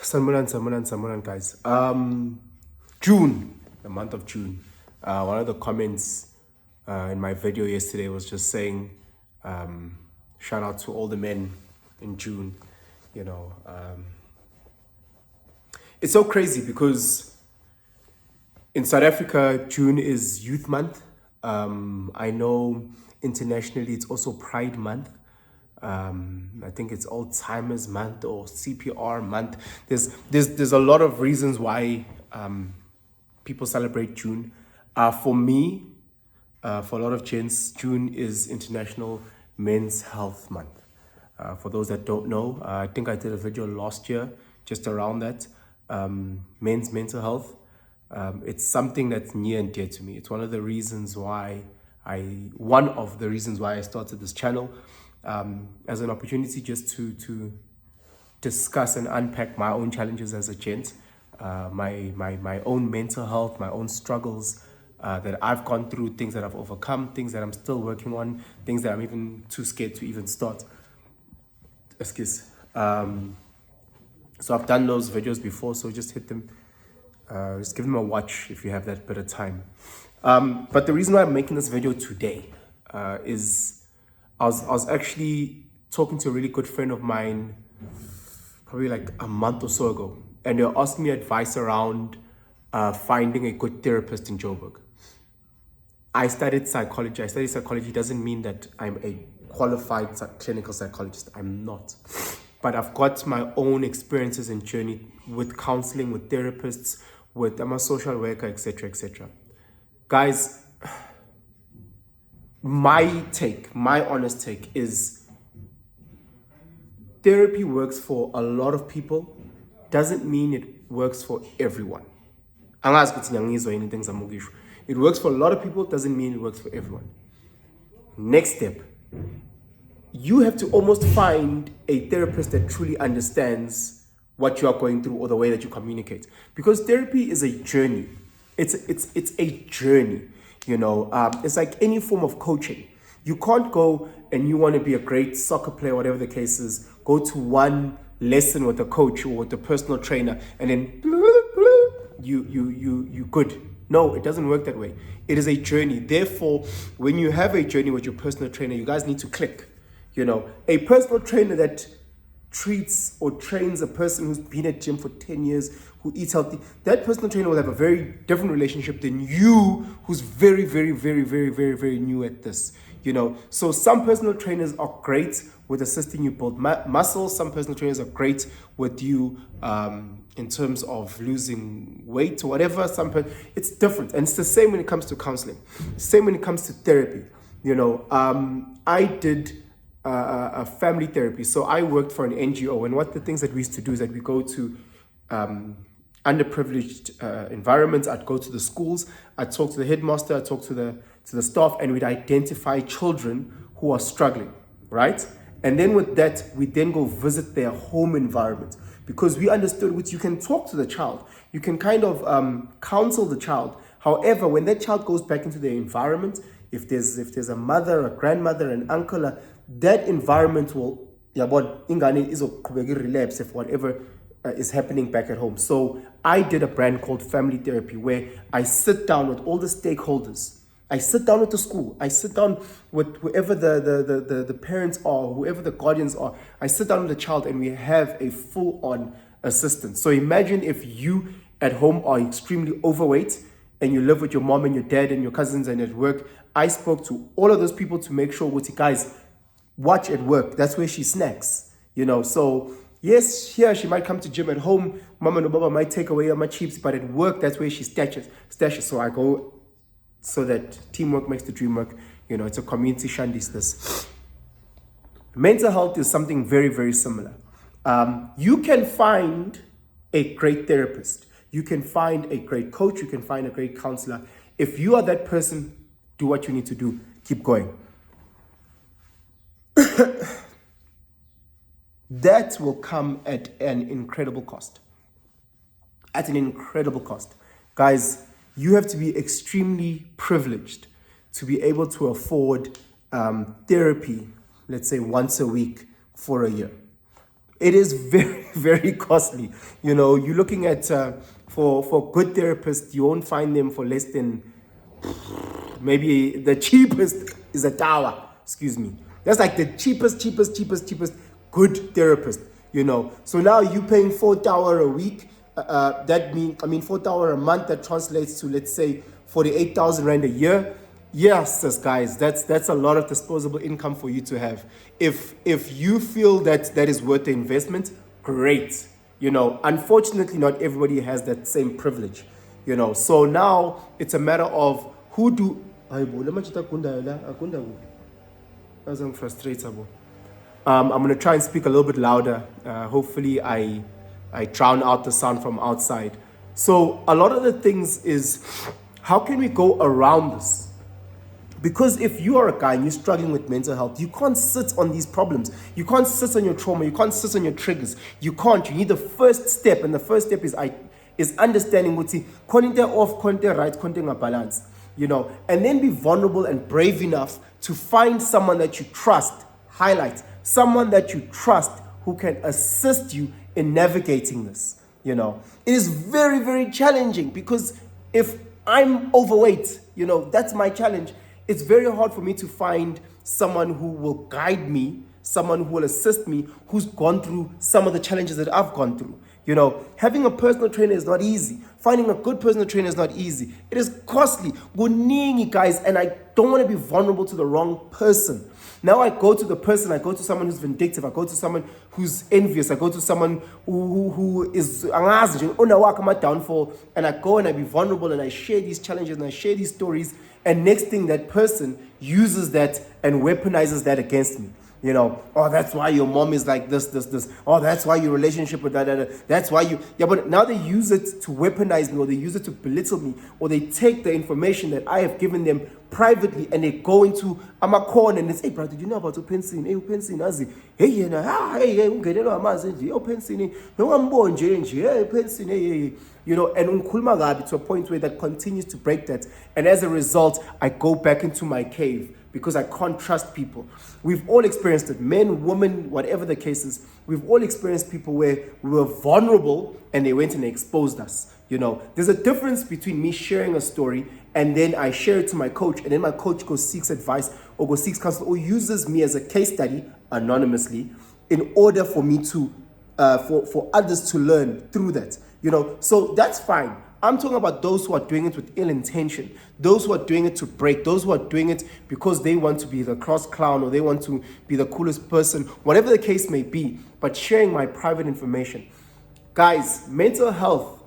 Samuran, guys. June, the month of June. One of the comments in my video yesterday was just saying, shout out to all the men in June. You know, it's so crazy because in South Africa, June is Youth Month. I know internationally it's also Pride Month. I think it's Alzheimer's Month or CPR Month. There's a lot of reasons why people celebrate June. For me, for a lot of gents, June is International Men's Health Month. For those that don't know, I think I did a video last year just around that. Men's mental health. It's something that's near and dear to me. It's one of the reasons why I started this channel, as an opportunity just to discuss and unpack my own challenges as a gent, my own mental health, my own struggles that I've gone through, things that I've overcome, things that I'm still working on, things that I'm even too scared to even start. Excuse. So I've done those videos before, so just hit them. Just give them a watch if you have that bit of time. But the reason why I'm making this video today is I was actually talking to a really good friend of mine probably like a month or so ago, and they were asking me advice around finding a good therapist in Joburg. I studied psychology. Doesn't mean that I'm a qualified clinical psychologist. I'm not. But I've got my own experiences and journey with counseling, with therapists, I'm a social worker, etc., etc. Guys, my honest take is therapy works for a lot of people, doesn't mean it works for everyone. It works for a lot of people, doesn't mean it works for everyone. Next step, you have to almost find a therapist that truly understands what you are going through or the way that you communicate. Because therapy is a journey. It's a journey, you know. It's like any form of coaching. You can't go and you want to be a great soccer player, whatever the case is, go to one lesson with a coach or with a personal trainer and then you good. No, it doesn't work that way. It is a journey. Therefore, when you have a journey with your personal trainer, you guys need to click. You know, a personal trainer that treats or trains a person who's been at gym for 10 years, who eats healthy, that personal trainer will have a very different relationship than you, who's very, very, very, very, very, very new at this. You know, so some personal trainers are great with assisting you build muscle. Some personal trainers are great with you in terms of losing weight or whatever. It's different, and it's the same when it comes to counseling. Same when it comes to therapy. You know, I did a family therapy. So I worked for an NGO, and what the things that we used to do is that we go to underprivileged environments. I'd go to the schools, I'd talk to the headmaster, I'd talk to the staff, and we'd identify children who are struggling, right? And then with that, we then go visit their home environment, because we understood which you can talk to the child, you can kind of counsel the child. However, when that child goes back into their environment, if there's a mother, a grandmother, an uncle, that environment will relapse if whatever is happening back at home. So I did a brand called Family Therapy, where I sit down with all the stakeholders. I sit down with the school. I sit down with whoever the parents are, whoever the guardians are. I sit down with the child and we have a full-on assistance. So imagine if you at home are extremely overweight and you live with your mom and your dad and your cousins and at work. I spoke to all of those people to make sure, guys, watch at work. That's where she snacks, you know. So yes, here she might come to gym. At home, mama and baba might take away my chips, but at work, that's where she stashes. So I go, so that teamwork makes the dream work. You know, it's a community shandis this. Mental health is something very, very similar. You can find a great therapist. You can find a great coach. You can find a great counselor. If you are that person, do what you need to do. Keep going. That will come at an incredible cost. At an incredible cost. Guys, you have to be extremely privileged to be able to afford therapy, let's say once a week for a year. It is very, very costly. You know, you're looking at, for good therapists, you won't find them for less than, maybe the cheapest is a tower, excuse me. That's like the cheapest good therapist, you know. So now you paying 4 tower a week, that mean, I mean 4 tower a month, that translates to, let's say, 48,000 rand a year. Yes, guys, that's a lot of disposable income for you to have. If you feel that that is worth the investment, great. You know, unfortunately, not everybody has that same privilege. You know, so now it's a matter of who do. As I'm frustrated. I'm going to try and speak a little bit louder. Hopefully, I drown out the sound from outside. So a lot of the things is, how can we go around this? Because if you are a guy and you're struggling with mental health, you can't sit on these problems. You can't sit on your trauma. You can't sit on your triggers. You can't. You need the first step. And the first step is understanding what's content off, content right, content balance. You know, and then be vulnerable and brave enough to find someone that you trust, highlight, someone that you trust who can assist you in navigating this. You know, it is very, very challenging because if I'm overweight, you know, that's my challenge. It's very hard for me to find someone who will guide me, someone who will assist me, who's gone through some of the challenges that I've gone through. You know, having a personal trainer is not easy. Finding a good personal trainer is not easy. It is costly. Guningi, guys, and I don't want to be vulnerable to the wrong person. Now I go to the person, I go to someone who's vindictive, I go to someone who's envious, I go to someone who is my downfall, and I go and I be vulnerable and I share these challenges and I share these stories, and next thing that person uses that and weaponizes that against me. You know, oh, that's why your mom is like this. Oh, that's why your relationship with that. That's why you, yeah, but now they use it to weaponize me, or they use it to belittle me, or they take the information that I have given them privately and they go into a corner and they say, hey, brother, did you know about Upensini? Hey, Upensini, Azi. Hey, hey, ungenelwa amazi, Upensini, no one born, hey, Upensini, hey. You know, and unkulma gabi to a point where that continues to break that. And as a result, I go back into my cave because I can't trust people. We've all experienced it, men, women, whatever the case is. We've all experienced people where we were vulnerable and they went and they exposed us. You know, there's a difference between me sharing a story and then I share it to my coach, and then my coach goes seeks advice or goes seeks counsel or uses me as a case study anonymously in order for me to, for others to learn through that. You know, so that's fine. I'm talking about those who are doing it with ill intention, those who are doing it to break, those who are doing it because they want to be the cross clown or they want to be the coolest person, whatever the case may be, but sharing my private information. Guys, mental health,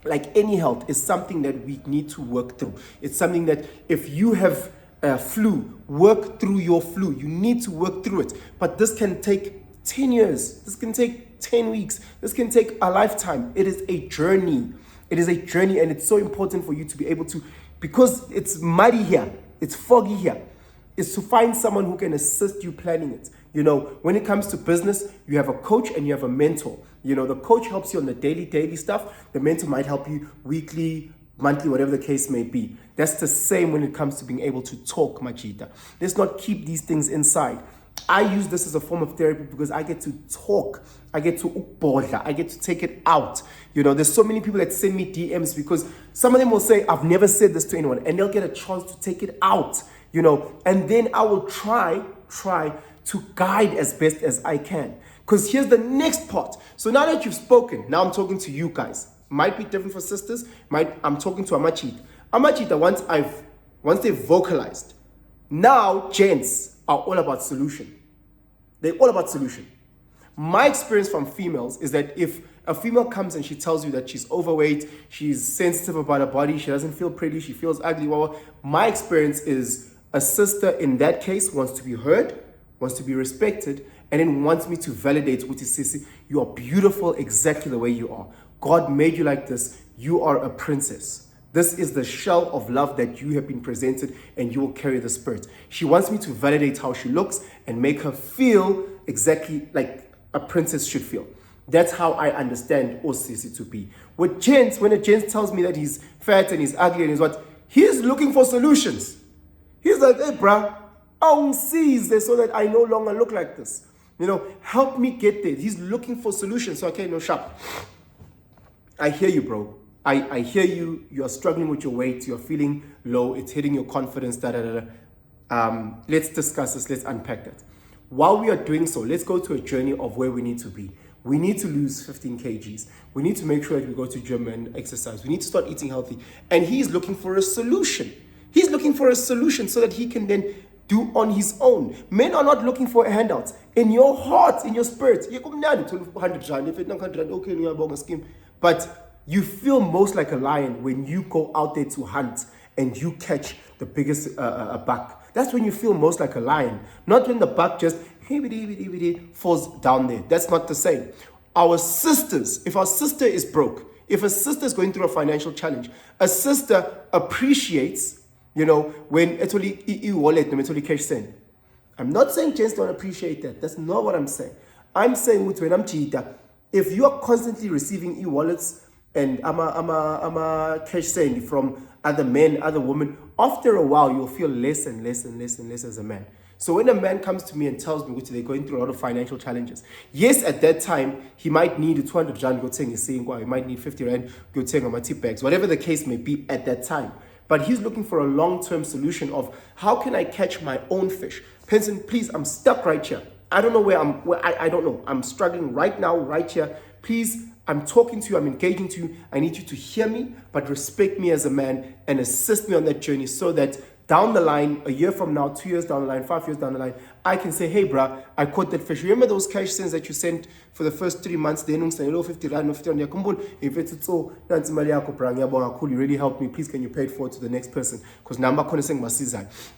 like any health, is something that we need to work through. It's something that if you have a flu, work through your flu. You need to work through it. But this can take 10 years. This can take 10 weeks. This can take a lifetime. It is a journey. It is a journey, and it's so important for you to be able to, because it's muddy here, it's foggy here, is to find someone who can assist you planning it. You know, when it comes to business, you have a coach and you have a mentor. You know, the coach helps you on the daily stuff. The mentor might help you weekly, monthly, whatever the case may be. That's the same when it comes to being able to talk, Majida. Let's not keep these things inside. I use this as a form of therapy because I get to talk. I get to ukbodla. I get to take it out. You know, there's so many people that send me DMs because some of them will say, I've never said this to anyone, and they'll get a chance to take it out, you know, and then I will try to guide as best as I can. Because here's the next part. So now that you've spoken, now I'm talking to you guys. Might be different for sisters. I'm talking to Amachita. Amachita, once they've vocalized, now gents are all about solution. They're all about solution. My experience from females is that if a female comes and she tells you that she's overweight, she's sensitive about her body, she doesn't feel pretty, she feels ugly, my experience is a sister in that case wants to be heard, wants to be respected, and then wants me to validate with his sissy, you are beautiful exactly the way you are. God made you like this. You are a princess. This is the shell of love that you have been presented, and you will carry the spirit. She wants me to validate how she looks and make her feel exactly like a princess should feel. That's how I understand Osisi to be. With gents, when a gent tells me that he's fat and he's ugly and he's what, he's looking for solutions. He's like, hey, bruh, I won't seize this so that I no longer look like this. help me get there. He's looking for solutions. So, okay, no, sharp. I hear you, bro. I hear you. You're struggling with your weight. You're feeling low. It's hitting your confidence. Let's discuss this. Let's unpack that. While we are doing so, let's go to a journey of where we need to be. We need to lose 15 kgs. We need to make sure that we go to gym and exercise. We need to start eating healthy. And he's looking for a solution. He's looking for a solution so that he can then do on his own. Men are not looking for handouts. In your heart, in your spirit, but you feel most like a lion when you go out there to hunt and you catch the biggest buck. That's when you feel most like a lion. Not when the buck just falls down there. That's not the same. Our sisters, if our sister is broke, if a sister is going through a financial challenge, a sister appreciates, when actually e-wallet, no cash send. I'm not saying gents don't appreciate that. That's not what I'm saying. I'm saying when I'm cheetah, if you are constantly receiving e-wallets and I'm a cash send from other men, other women, after a while you'll feel less and less and less and less as a man. So when a man comes to me and tells me they're going through a lot of financial challenges, yes, at that time, he might need 200 rand, he might need 50 rand, go take my tip bags, whatever the case may be at that time. But he's looking for a long-term solution of how can I catch my own fish? Penson, please, I'm stuck right here. I don't know I don't know. I'm struggling right now, right here. Please, I'm talking to you, I'm engaging to you. I need you to hear me, but respect me as a man and assist me on that journey so that down the line, a year from now, 2 years down the line, 5 years down the line, I can say, hey, bruh, I caught that fish. Remember those cash sends that you sent for the first 3 months? They don't say, 50 rand, 50 rand. If it's so, you really helped me. Please, can you pay it forward to the next person? Because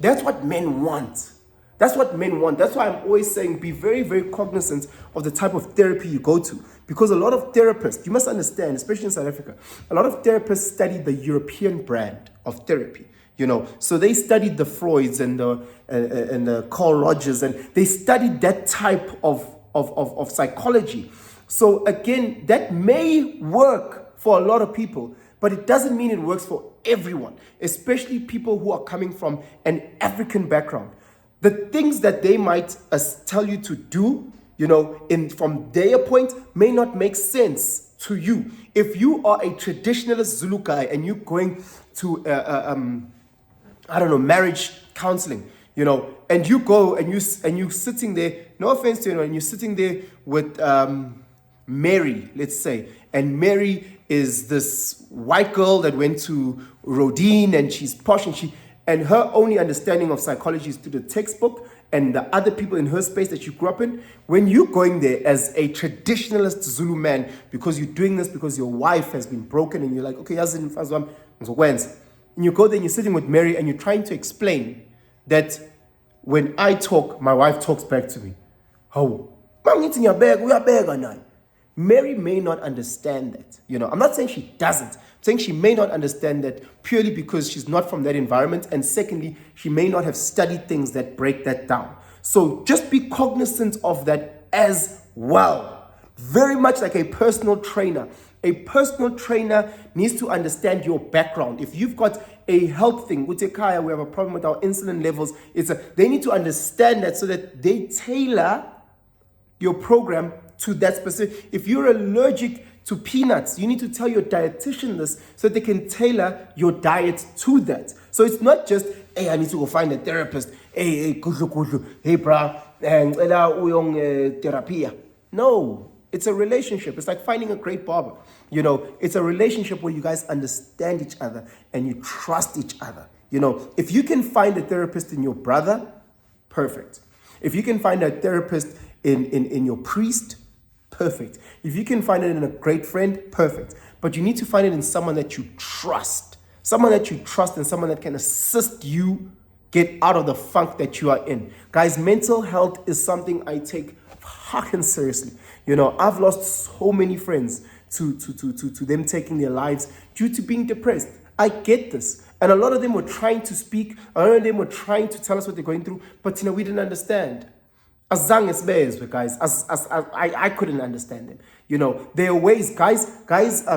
that's what men want. That's what men want. That's why I'm always saying be very, very cognizant of the type of therapy you go to. Because a lot of therapists, you must understand, especially in South Africa, a lot of therapists study the European brand of therapy. So they studied the Freuds and the Carl Rogers, and they studied that type of psychology. So again, that may work for a lot of people, but it doesn't mean it works for everyone, especially people who are coming from an African background. The things that they might tell you to do, from their point, may not make sense to you. If you are a traditionalist Zulu guy and you're going to marriage counseling, and you go and you sitting there, no offense to anyone, and you're sitting there with Mary, let's say, and Mary is this white girl that went to Rodin and she's posh and her only understanding of psychology is through the textbook and the other people in her space that you grew up in. When you're going there as a traditionalist Zulu man, because you're doing this because your wife has been broken and you're like, okay, and you go there and you're sitting with Mary and you're trying to explain that when I talk, my wife talks back to me. Oh, Mary may not understand that. I'm not saying she doesn't. I'm saying she may not understand that purely because she's not from that environment. And secondly, she may not have studied things that break that down. So just be cognizant of that as well. Very much like a personal trainer. A personal trainer needs to understand your background. If you've got a health thing, Utekaya, we have a problem with our insulin levels. They need to understand that so that they tailor your program to that specific. If you're allergic to peanuts, you need to tell your dietitian this so that they can tailor your diet to that. So it's not just, hey, I need to go find a therapist. Hey, kudlu. Hey, brah, therapy. No. It's a relationship. It's like finding a great barber. It's a relationship where you guys understand each other and you trust each other. If you can find a therapist in your brother, perfect. If you can find a therapist in your priest, perfect. If you can find it in a great friend, perfect. But you need to find it in someone that you trust. Someone that you trust and someone that can assist you get out of the funk that you are in. Guys, mental health is something I take fucking seriously. I've lost so many friends to them taking their lives due to being depressed. I get this. And a lot of them were trying to speak. A lot of them were trying to tell us what they're going through. But, we didn't understand. As long as bears, guys, I couldn't understand them. There are ways, guys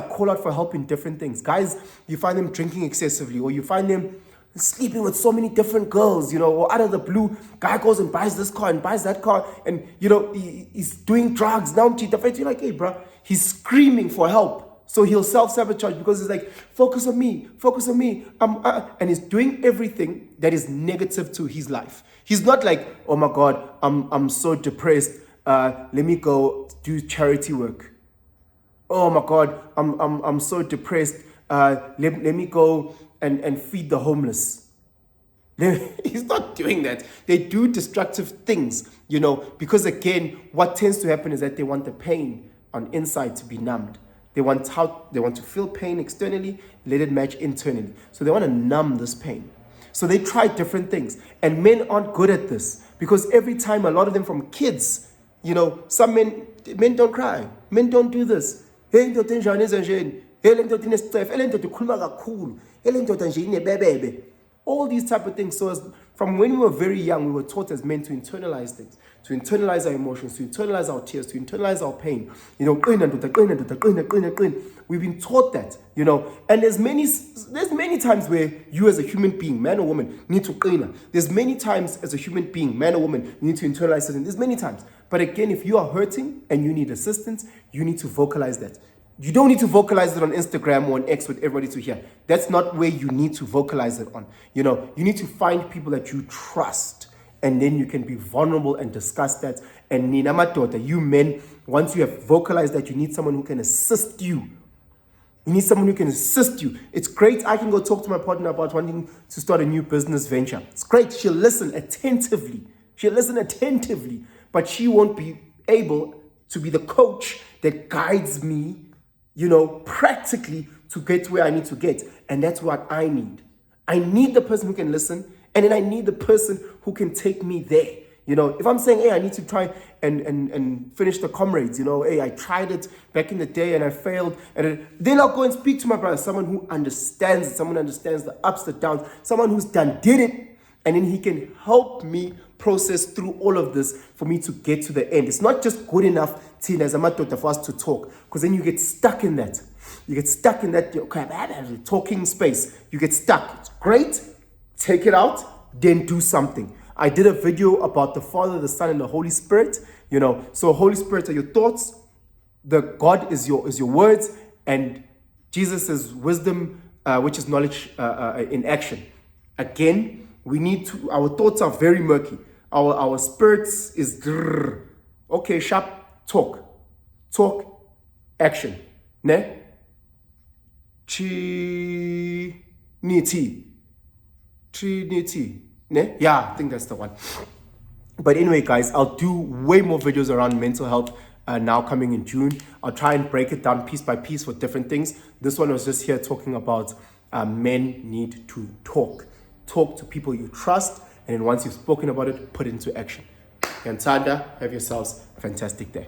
call out for help in different things. Guys, you find them drinking excessively, or you find them sleeping with so many different girls, or out of the blue, guy goes and buys this car and buys that car, and he's doing drugs. Now you're like, hey, bro, he's screaming for help. So he'll self-sabotage because he's like, focus on me, and he's doing everything that is negative to his life. He's not like, oh my God, I'm so depressed. Let me go do charity work. Oh my God, I'm so depressed. Let me go and feed the homeless. He's not doing that. They do destructive things, because again, what tends to happen is that they want the pain on inside to be numbed. They want to feel pain externally, let it match internally. So they want to numb this pain. So they try different things. And men aren't good at this because every time, a lot of them from kids, some men don't cry. Men don't do this. Hey, all these type of things. So from when we were very young, we were taught as men to internalize things, to internalize our emotions, to internalize our tears, to internalize our pain. We've been taught that, and there's many times where you as a human being, man or woman, need to clean. There's many times as a human being, man or woman, you need to internalize something. There's many times. But again, if you are hurting and you need assistance, you need to vocalize that. You don't need to vocalize it on Instagram or on X with everybody to hear. That's not where you need to vocalize it on. You need to find people that you trust, and then you can be vulnerable and discuss that. And Nina Matota, you men, once you have vocalized that, you need someone who can assist you. You need someone who can assist you. It's great. I can go talk to my partner about wanting to start a new business venture. It's great. She'll listen attentively. But she won't be able to be the coach that guides me, practically to get where I need to get. And that's what I need. I need the person who can listen, and then I need the person who can take me there. If I'm saying, hey, I need to try and finish the comrades, hey, I tried it back in the day and I failed. And then I'll go and speak to my brother, someone who understands it, someone who understands the ups, the downs, someone who's did it. And then he can help me process through all of this for me to get to the end. It's not just good enough, Tina, as a matter for us to talk, because then you get stuck in that. You get stuck in that talking space. You get stuck. It's great. Take it out, then do something. I did a video about the Father, the Son, and the Holy Spirit. So Holy Spirit are your thoughts. The God is your words, and Jesus is wisdom, which is knowledge in action. Again, we need to. Our thoughts are very murky. Our spirits is drrr. Okay, sharp. Talk, action. Ne? Trinity. Ne? Yeah, I think that's the one. But anyway, guys, I'll do way more videos around mental health now coming in June. I'll try and break it down piece by piece for different things. This one was just here talking about men need to talk. Talk to people you trust, and then once you've spoken about it, put it into action. Yansanda, have yourselves a fantastic day.